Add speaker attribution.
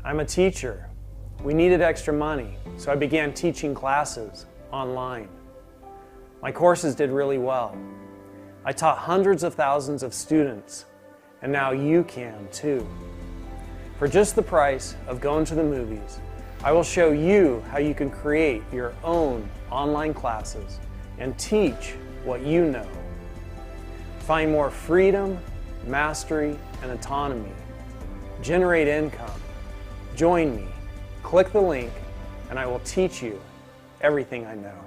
Speaker 1: I'm a teacher. We needed extra money, so I began teaching classes online. My courses did really well. I taught hundreds of thousands of students, and now you can too. For just the price of going to the movies, I will show you how you can create your own online classes and teach what you know. Find more freedom, mastery, and autonomy. Generate income. Join me. Click the link, and I will teach you everything I know.